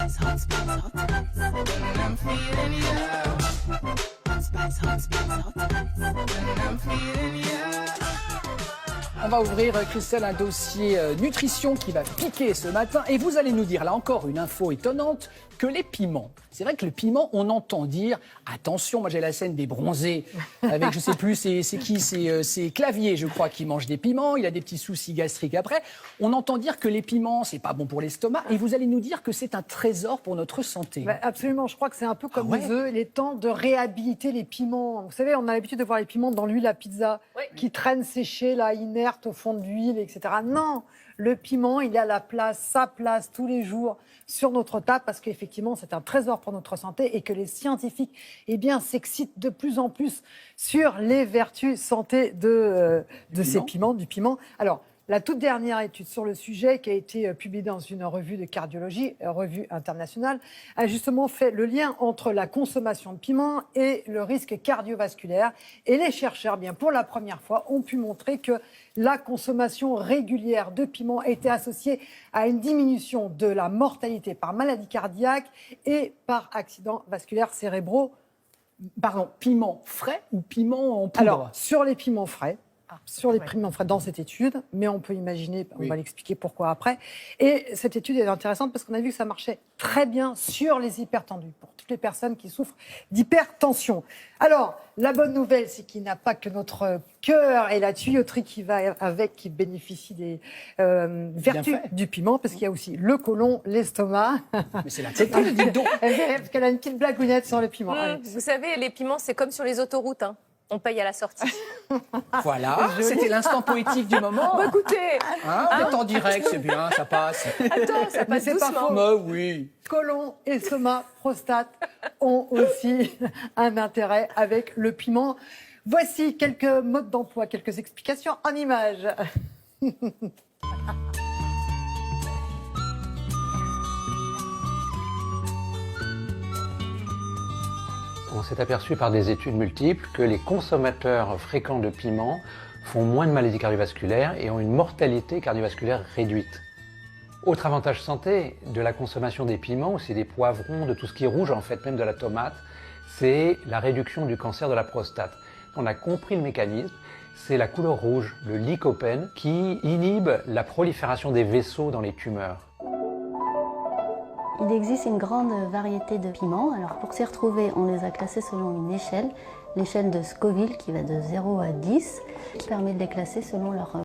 spice, hot spice, hot spice. When I'm feeling ya. Hot spice, hot spice, hot spice. When I'm feeling ya. On va ouvrir, Christelle, un dossier nutrition qui va piquer ce matin. Et vous allez nous dire, là encore, une info étonnante, que les piments, c'est vrai que le piment, on entend dire, attention, moi j'ai la scène des bronzés, avec, je sais plus, c'est qui, c'est Clavier, je crois, qui mange des piments, il a des petits soucis gastriques après. On entend dire que les piments, c'est pas bon pour l'estomac, et vous allez nous dire que c'est un trésor pour notre santé. Bah, absolument, je crois que c'est un peu comme ouais. les œufs, il est temps de réhabiliter les piments. Vous savez, on a l'habitude de voir les piments dans l'huile à pizza, qui traînent séchés, là, inertes au fond de l'huile, etc. Non, le piment, il a sa place tous les jours sur notre table, parce qu'effectivement, c'est un trésor pour notre santé et que les scientifiques, eh bien, s'excitent de plus en plus sur les vertus santé de ces piments, du piment. Alors, la toute dernière étude sur le sujet, qui a été publiée dans une revue de cardiologie, revue internationale, a justement fait le lien entre la consommation de piment et le risque cardiovasculaire. Et les chercheurs, bien pour la première fois, ont pu montrer que la consommation régulière de piment était associée à une diminution de la mortalité par maladie cardiaque et par accidents vasculaires cérébraux. Pardon, piment frais ou piment en poudre? Alors, sur les piments frais, piments frais dans cette étude, mais on peut imaginer, on va l'expliquer pourquoi après. Et cette étude est intéressante parce qu'on a vu que ça marchait très bien sur les hypertendus, pour toutes les personnes qui souffrent d'hypertension. Alors, la bonne nouvelle, c'est qu'il n'y a pas que notre cœur et la tuyauterie qui va avec, qui bénéficient des vertus du piment, parce qu'il y a aussi le côlon, l'estomac. Mais c'est la tête, dis donc. Parce qu'elle a une petite blagounette sur le piment. Vous savez, les piments, c'est comme sur les autoroutes, hein. On paye à la sortie. Voilà, c'était l'instant poétique du moment. Bah, écoutez, on est en direct, c'est bien, ça passe. attends, ça passe c'est pas doucement. faux. Bah oui. Côlon, estomac, prostate ont aussi un intérêt avec le piment. Voici quelques modes d'emploi, quelques explications en images. On s'est aperçu par des études multiples que les consommateurs fréquents de piments font moins de maladies cardiovasculaires et ont une mortalité cardiovasculaire réduite. Autre avantage santé de la consommation des piments, aussi des poivrons, de tout ce qui est rouge en fait, même de la tomate, c'est la réduction du cancer de la prostate. On a compris le mécanisme, c'est la couleur rouge, le lycopène, qui inhibe la prolifération des vaisseaux dans les tumeurs. Il existe une grande variété de piments. Alors pour s'y retrouver, on les a classés selon une échelle, l'échelle de Scoville qui va de 0 à 10, qui permet de les classer selon leur